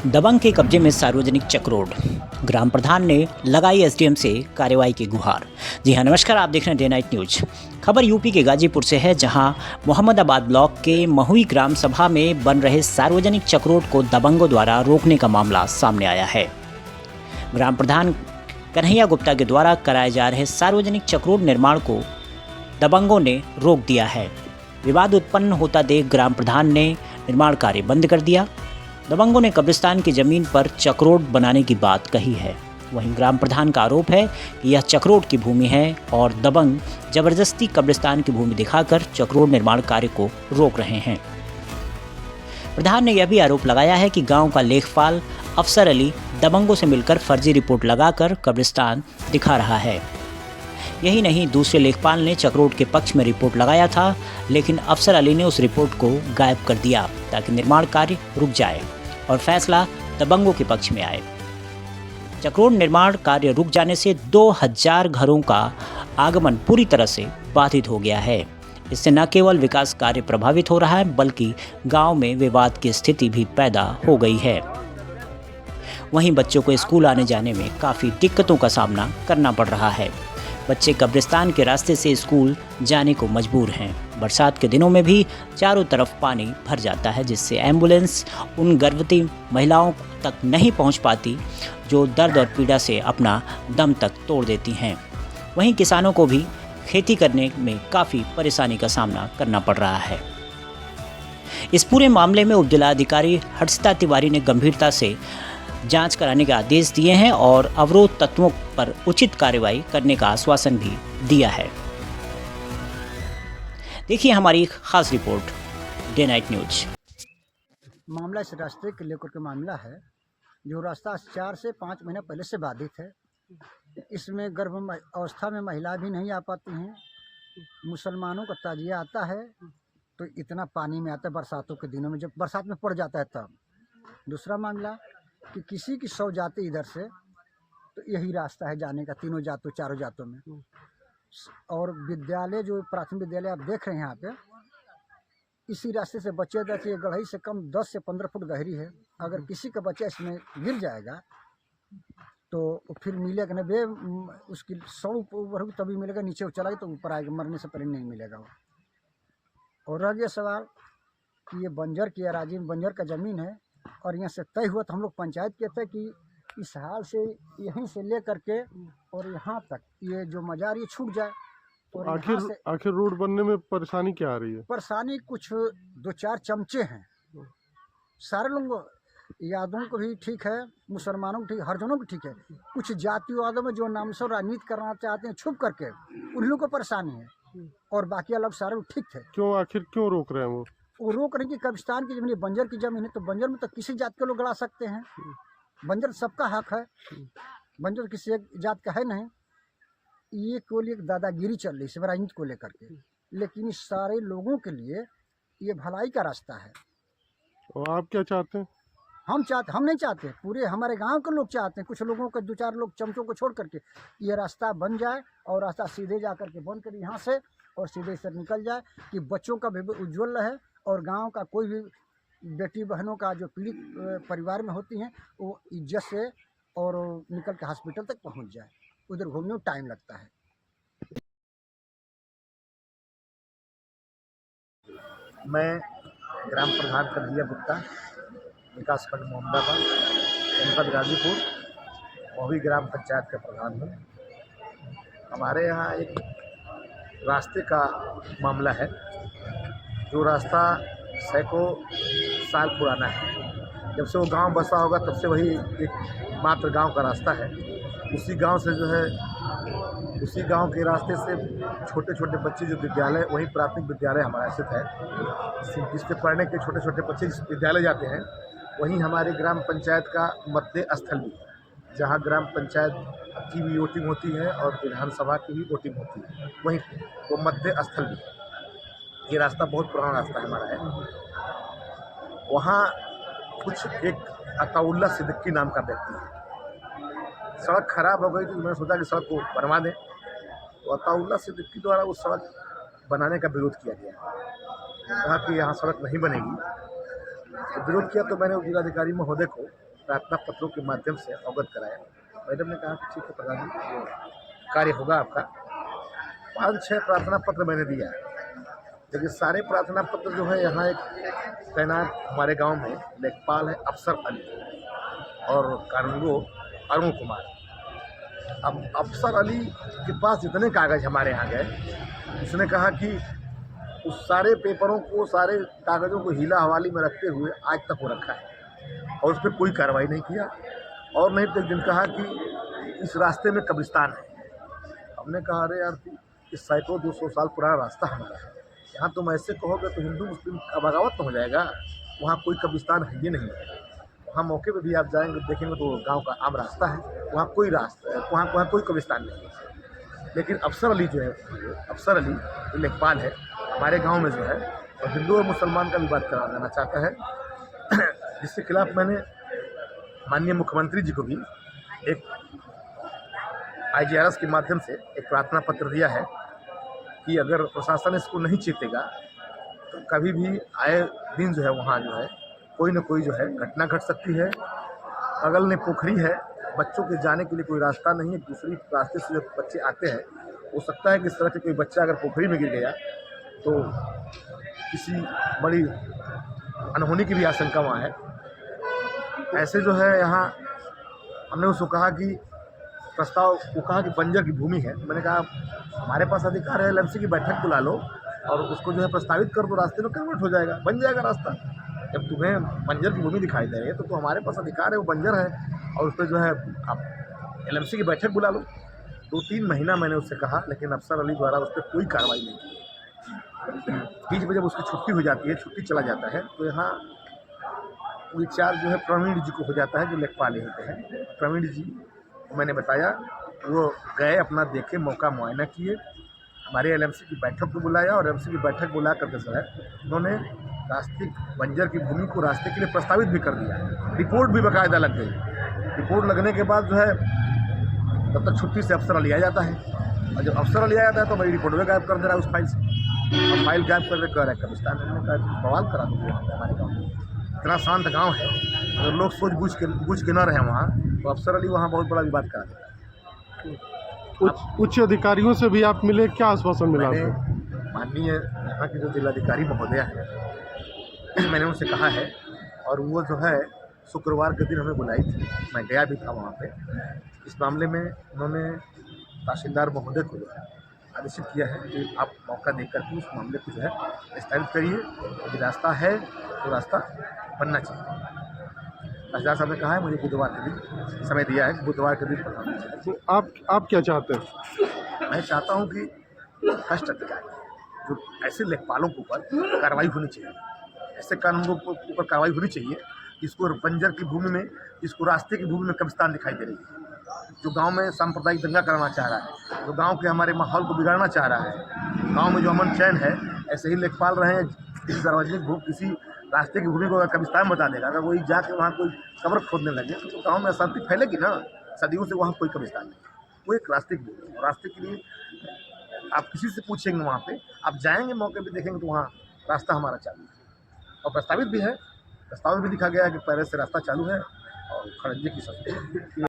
दबंग के कब्जे में सार्वजनिक चक्रोड। ग्राम प्रधान ने लगाई एसडीएम से कार्रवाई की गुहार। जी हाँ, नमस्कार, आप देख रहे हैं डे नाइट न्यूज। खबर यूपी के गाजीपुर से है, जहां मोहम्मदाबाद ब्लॉक के महुई ग्राम सभा में बन रहे सार्वजनिक चक्रोड को दबंगों द्वारा रोकने का मामला सामने आया है। ग्राम प्रधान कन्हैया गुप्ता के द्वारा कराए जा रहे सार्वजनिक चक्रोड निर्माण को दबंगों ने रोक दिया है। विवाद उत्पन्न होता देख ग्राम प्रधान ने निर्माण कार्य बंद कर दिया। दबंगों ने कब्रिस्तान की जमीन पर चक्रोड बनाने की बात कही है। वहीं ग्राम प्रधान का आरोप है कि यह चक्रोड की भूमि है और दबंग जबरदस्ती कब्रिस्तान की भूमि दिखाकर चक्रोड निर्माण कार्य को रोक रहे हैं। प्रधान ने यह भी आरोप लगाया है कि गांव का लेखपाल अफसर अली दबंगों से मिलकर फर्जी रिपोर्ट लगाकर कब्रिस्तान दिखा रहा है। यही नहीं, दूसरे लेखपाल ने चक्रोड के पक्ष में रिपोर्ट लगाया था, लेकिन अफसर अली ने उस रिपोर्ट को गायब कर दिया ताकि निर्माण कार्य रुक जाए और फैसला दबंगों के पक्ष में आए। चक्रोड निर्माण कार्य रुक जाने से 2000 घरों का आगमन पूरी तरह से बाधित हो गया है। इससे न केवल विकास कार्य प्रभावित हो रहा है, बल्कि गांव में विवाद की स्थिति भी पैदा हो गई है। वहीं बच्चों को स्कूल आने जाने में काफ़ी दिक्कतों का सामना करना पड़ रहा है। बच्चे कब्रिस्तान के रास्ते से स्कूल जाने को मजबूर हैं। बरसात के दिनों में भी चारों तरफ पानी भर जाता है, जिससे एम्बुलेंस उन गर्भवती महिलाओं तक नहीं पहुंच पाती जो दर्द और पीड़ा से अपना दम तक तोड़ देती हैं। वहीं किसानों को भी खेती करने में काफ़ी परेशानी का सामना करना पड़ रहा है। इस पूरे मामले में उपजिलाधिकारी हर्षिता तिवारी ने गंभीरता से जांच कराने के आदेश दिए हैं और अवरोध तत्वों पर उचित कार्रवाई करने का आश्वासन भी दिया है। देखिए हमारी खास रिपोर्ट डे नाइट न्यूज। मामला इस रास्ते के लेकर के मामला है, जो रास्ता 4 से 5 महीना पहले से बाधित है। इसमें गर्भ अवस्था में महिला भी नहीं आ पाती हैं। मुसलमानों का ताजिया आता है तो इतना पानी में आता है बरसातों के दिनों में, जब बरसात में पड़ जाता है तब। दूसरा मामला कि किसी की 100 जाति इधर से, तो यही रास्ता है जाने का, तीनों जातों चारों जातों में। और विद्यालय, जो प्राथमिक विद्यालय आप देख रहे हैं यहाँ पे, इसी रास्ते से बच्चे जाते, गढ़ई से कम 10 से 15 फुट गहरी है। अगर किसी का बच्चा इसमें गिर जाएगा तो फिर मिलेगा ना, वे उसकी 100 ऊपर होगी तभी मिलेगा, नीचे चला गया तो ऊपर आएगा, मरने से पहले नहीं मिलेगा वो। और रह गया सवाल कि ये बंजर की अराजी में, बंजर का ज़मीन है और यहाँ से तय हुआ, तो हम लोग पंचायत के थे कि इस हाल से यहीं से ले करके और यहाँ तक ये जो मजार ये छूट जाए। और आखिर रोड बनने में परेशानी क्या आ रही है? परेशानी कुछ 2-4 चमचे हैं। सारे लोगों, यादवों को भी ठीक है, मुसलमानों को ठीक, हर जनों को ठीक है। कुछ जातिवादों में जो नाम से राजनीति करना चाहते हैं छुप करके, उन लोगों को परेशानी है। और बाकी अलग सारे लोग ठीक थे। आखिर क्यों रोक रहे हैं वो रोक रहे हैं कि कब्रिस्तान की जमीन, बंजर की जमीन है, तो बंजर में तो किसी जात के लोग गड़ा सकते हैं। बंजर सबका हक है, बंजर किसी एक जात का है नहीं। ये केवल एक दादागिरी चल रही है राजनीति को लेकर के, लेकिन इस सारे लोगों के लिए ये भलाई का रास्ता है। और आप क्या चाहते हैं? हम नहीं चाहते, पूरे हमारे गांव के लोग चाहते हैं। कुछ लोगों के 2-4 लोग चमचों को छोड़ करके ये रास्ता बन जाए और रास्ता सीधे जा करके बन कर यहाँ से और सीधे से निकल जाए, कि बच्चों का भी उज्जवल रहे और गांव का कोई भी बेटी बहनों का जो पीड़ित परिवार में होती हैं वो इज्जत से और निकल के हॉस्पिटल तक पहुंच जाए। उधर घूमने में टाइम लगता है। मैं ग्राम प्रधान कन्हैया गुप्ता, विकास खंड मोहम्मदाबाद, जनपद गाजीपुर, महुई ग्राम पंचायत का प्रधान हूँ। हमारे यहाँ एक रास्ते का मामला है। जो रास्ता सैकड़ों साल पुराना है, जब से वो गांव बसा होगा तब से वही एक मात्र गांव का रास्ता है। उसी गांव से जो है, उसी गांव के रास्ते से छोटे छोटे बच्चे जो विद्यालय, वही प्राथमिक विद्यालय हमारा स्थित है, जिसके पढ़ने के छोटे छोटे बच्चे जिस विद्यालय जाते हैं, वहीं हमारे ग्राम पंचायत का मतदेय स्थल भी है, जहाँ ग्राम पंचायत की भी वोटिंग होती है और विधानसभा की भी वोटिंग होती है, वहीं वो मतदेय स्थल भी है। ये रास्ता बहुत पुराना रास्ता हमारा है। वहाँ कुछ एक अताउल्ला सिद्दीकी नाम का व्यक्ति है। सड़क खराब हो गई तो मैंने सोचा कि सड़क को बनवा दें, तो अताउल्ला सिद्दीकी द्वारा उस सड़क बनाने का विरोध किया गया। कहा कि यहाँ सड़क नहीं बनेगी, तो विरोध किया। तो मैंने जिलाधिकारी महोदय को प्रार्थना पत्रों के माध्यम से अवगत कराया। मैडम ने कहा कि ठीक है प्रधान जी, वो कार्य होगा आपका। 5-6 प्रार्थना पत्र मैंने दिया है, लेकिन सारे प्रार्थना पत्र जो है यहाँ एक तैनात हमारे गांव में लेखपाल है अफसर अली और कानूनगो अरुण कुमार। अब अफसर अली के पास जितने कागज़ हमारे यहाँ गए, उसने कहा कि उस सारे पेपरों को, सारे कागज़ों को हीला हवाली में रखते हुए आज तक वो रखा है और उस पर कोई कार्रवाई नहीं किया। और नहीं तो एक दिन कहा कि इस रास्ते में कब्रिस्तान है। हमने कहा अरे यार, इस सैकड़ों 200 साल पुराना रास्ता हमारा है, यहाँ तुम ऐसे कहोगे तो हिंदू मुस्लिम का बगावत तो हो जाएगा। वहाँ कोई कब्रिस्तान है ये नहीं है। वहाँ मौके पे भी आप जाएंगे देखेंगे तो गांव का आम रास्ता है, वहाँ कोई रास्ता, वहाँ कोई कब्रिस्तान नहीं है। लेकिन अफसर अली जो है, अफसर अली जो लेखपाल है हमारे गांव में जो है, और हिंदू और मुसलमान का भी बात करा देना चाहता है, जिसके खिलाफ मैंने माननीय मुख्यमंत्री जी को भी एक IGRS के माध्यम से एक प्रार्थना पत्र दिया है कि अगर प्रशासन इसको नहीं चेतेगा तो कभी भी आए दिन जो है वहाँ जो है कोई न कोई जो है घटना घट सकती है। बगल में पोखरी है, बच्चों के जाने के लिए कोई रास्ता नहीं है, दूसरी रास्ते से जब बच्चे आते हैं, हो सकता है कि इस तरह से कोई बच्चा अगर पोखरी में गिर गया तो किसी बड़ी अनहोनी की भी आशंका वहाँ है। ऐसे जो है यहाँ हमने उसको कहा कि प्रस्ताव को कहा कि बंजर की भूमि है। मैंने कहा हमारे पास अधिकार है, LMC की बैठक बुला लो और उसको जो है प्रस्तावित कर दो, रास्ते में कन्वर्ट हो जाएगा, बन जाएगा रास्ता। जब तुम्हें बंजर की भूमि दिखाई दे रही है तो हमारे पास अधिकार है, वो बंजर है और उस पर जो है आप LMC की बैठक बुला लो। 2-3 महीना मैंने उससे कहा, लेकिन अफसर अली द्वारा उस पर कोई कार्रवाई नहीं की। बीच में जब उसकी छुट्टी हो जाती है, छुट्टी चला जाता है, तो यहाँ विचार जो है प्रवीण जी को हो जाता है, जो लेखपाल यहीं पे है। प्रवीण जी को मैंने बताया, वो गए, अपना देखे, मौका मुआयना किए, हमारे LMC की बैठक को बुलाया और LMC की बैठक बुला करके जो है उन्होंने रास्ते बंजर की भूमि को रास्ते के लिए प्रस्तावित भी कर दिया। रिपोर्ट भी बाकायदा लग गई। रिपोर्ट लगने के बाद जो है तब तक छुट्टी से अफसर अली आ जाता है, और जब अफसर अली आ जाता है तो मेरी रिपोर्ट में गायब कर दे रहा है उस फाइल से, और फाइल गायब कर दे कह रहा है कब्रिस्तान। मैंने कहा बवाल करा दूँगी वहाँ पर। हमारे गाँव में इतना शांत गाँव है, अगर लोग सोच बूझ के न रहे वहाँ तो अफसर अली वहाँ बहुत बड़ा विवाद करा देता है। उच्च अधिकारियों से भी आप मिले, क्या आश्वासन मिला मैंने आपको? माननीय यहाँ के जो जिलाधिकारी महोदय हैं, मैंने उनसे कहा है, और वो जो है शुक्रवार के दिन हमें बुलाई थी, मैं गया भी था वहाँ पे। इस मामले में उन्होंने तहसीलदार महोदय को जो है आदेशित किया है कि आप मौका देकर के उस मामले को जो है स्थापित करिए, यदि रास्ता है तो रास्ता बनना चाहिए। तहसीलदार साहब ने कहा है मुझे बुधवार के दिन समय दिया है, बुधवार के दिन पता चले। तो आप क्या चाहते हैं? मैं चाहता हूँ कि भ्रष्ट अधिकारी जो ऐसे लेखपालों के ऊपर कार्रवाई होनी चाहिए, ऐसे कानूनों के ऊपर कार्रवाई होनी चाहिए। जिसको बंजर की भूमि में, जिसको रास्ते की भूमि में कब्रिस्तान दिखाई दे रही है, जो गांव में सांप्रदायिक दंगा करना चाह रहा है, जो गांव के हमारे माहौल को बिगाड़ना चाह रहा है, गांव में जो अमन चैन है, ऐसे ही लेखपाल रहे हैं। किसी सार्वजनिक भूमि, किसी रास्ते की भूमि को अगर कब्रिस्तान बता देगा, अगर वही जाके वहाँ कोई कब्र खोदने लगे तो गाँव में अशांति फैलेगी ना। सदियों से वहाँ कोई कब्रिस्तान नहीं, वो एक रास्ते की भूमि है। रास्ते के लिए आप किसी से पूछेंगे, वहाँ पे आप जाएंगे, मौके पे देखेंगे तो वहाँ रास्ता हमारा चालू है और प्रस्तावित भी है। प्रस्ताव में भी लिखा गया है कि पहले से रास्ता चालू है और खड़ंजे की सस्ती